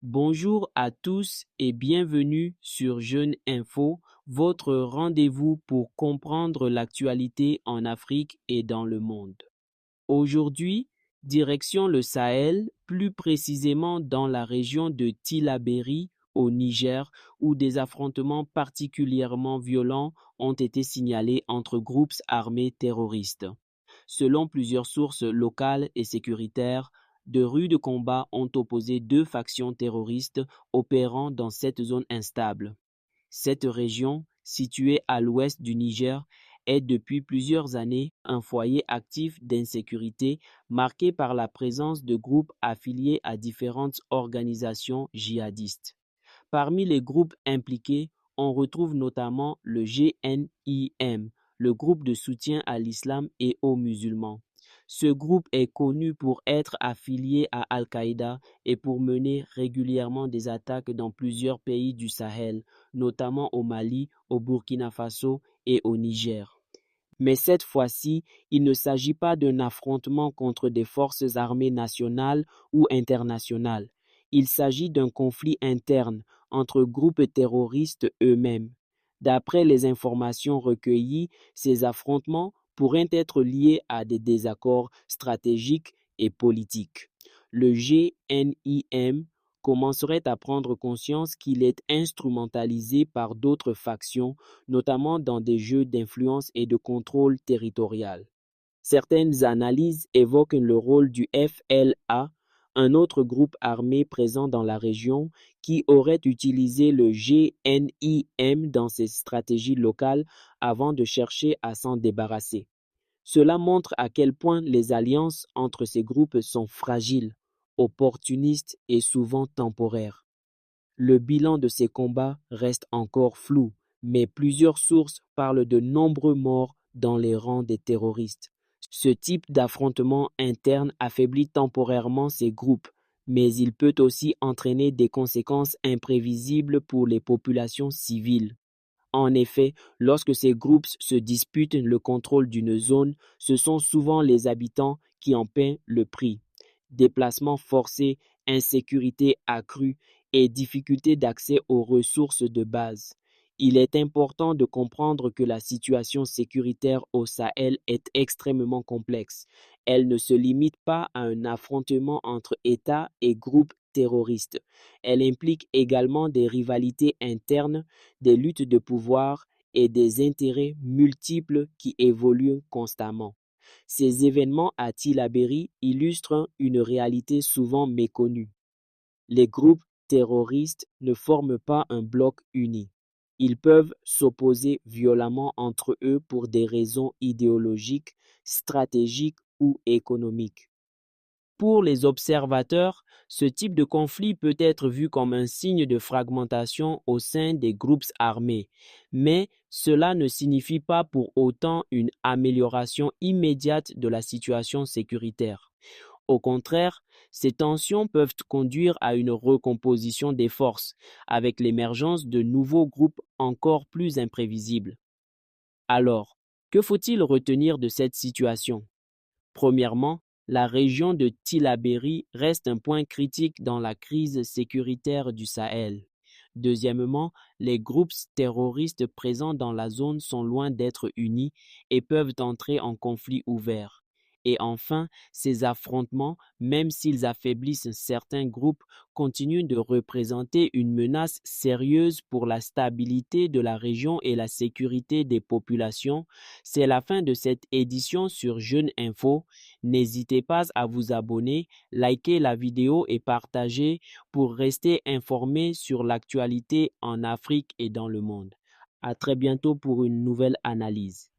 Bonjour à tous et bienvenue sur Jeune Info, votre rendez-vous pour comprendre l'actualité en Afrique et dans le monde. Aujourd'hui, direction le Sahel, plus précisément dans la région de Tillabéri au Niger, où des affrontements particulièrement violents ont été signalés entre groupes armés terroristes. Selon plusieurs sources locales et sécuritaires, de rudes combats ont opposé deux factions terroristes opérant dans cette zone instable. Cette région, située à l'ouest du Niger, est depuis plusieurs années un foyer actif d'insécurité marqué par la présence de groupes affiliés à différentes organisations djihadistes. Parmi les groupes impliqués, on retrouve notamment le GNIM, le groupe de soutien à l'islam et aux musulmans. Ce groupe est connu pour être affilié à Al-Qaïda et pour mener régulièrement des attaques dans plusieurs pays du Sahel, notamment au Mali, au Burkina Faso et au Niger. Mais cette fois-ci, il ne s'agit pas d'un affrontement contre des forces armées nationales ou internationales. Il s'agit d'un conflit interne entre groupes terroristes eux-mêmes. D'après les informations recueillies, ces affrontements pourraient être liés à des désaccords stratégiques et politiques. Le GNIM commencerait à prendre conscience qu'il est instrumentalisé par d'autres factions, notamment dans des jeux d'influence et de contrôle territorial. Certaines analyses évoquent le rôle du FLA, un autre groupe armé présent dans la région, qui aurait utilisé le GNIM dans ses stratégies locales avant de chercher à s'en débarrasser. Cela montre à quel point les alliances entre ces groupes sont fragiles, opportunistes et souvent temporaires. Le bilan de ces combats reste encore flou, mais plusieurs sources parlent de nombreux morts dans les rangs des terroristes. Ce type d'affrontement interne affaiblit temporairement ces groupes, mais il peut aussi entraîner des conséquences imprévisibles pour les populations civiles. En effet, lorsque ces groupes se disputent le contrôle d'une zone, ce sont souvent les habitants qui en paient le prix. Déplacements forcés, insécurité accrue et difficultés d'accès aux ressources de base. Il est important de comprendre que la situation sécuritaire au Sahel est extrêmement complexe. Elle ne se limite pas à un affrontement entre États et groupes terroristes. Elle implique également des rivalités internes, des luttes de pouvoir et des intérêts multiples qui évoluent constamment. Ces événements à Tillabéri illustrent une réalité souvent méconnue. Les groupes terroristes ne forment pas un bloc uni. Ils peuvent s'opposer violemment entre eux pour des raisons idéologiques, stratégiques ou économiques. Pour les observateurs, ce type de conflit peut être vu comme un signe de fragmentation au sein des groupes armés, mais cela ne signifie pas pour autant une amélioration immédiate de la situation sécuritaire. Au contraire, ces tensions peuvent conduire à une recomposition des forces, avec l'émergence de nouveaux groupes encore plus imprévisibles. Alors, que faut-il retenir de cette situation? Premièrement, la région de Tillabéri reste un point critique dans la crise sécuritaire du Sahel. Deuxièmement, les groupes terroristes présents dans la zone sont loin d'être unis et peuvent entrer en conflit ouvert. Et enfin, ces affrontements, même s'ils affaiblissent certains groupes, continuent de représenter une menace sérieuse pour la stabilité de la région et la sécurité des populations. C'est la fin de cette édition sur Jeune Info. N'hésitez pas à vous abonner, liker la vidéo et partager pour rester informé sur l'actualité en Afrique et dans le monde. À très bientôt pour une nouvelle analyse.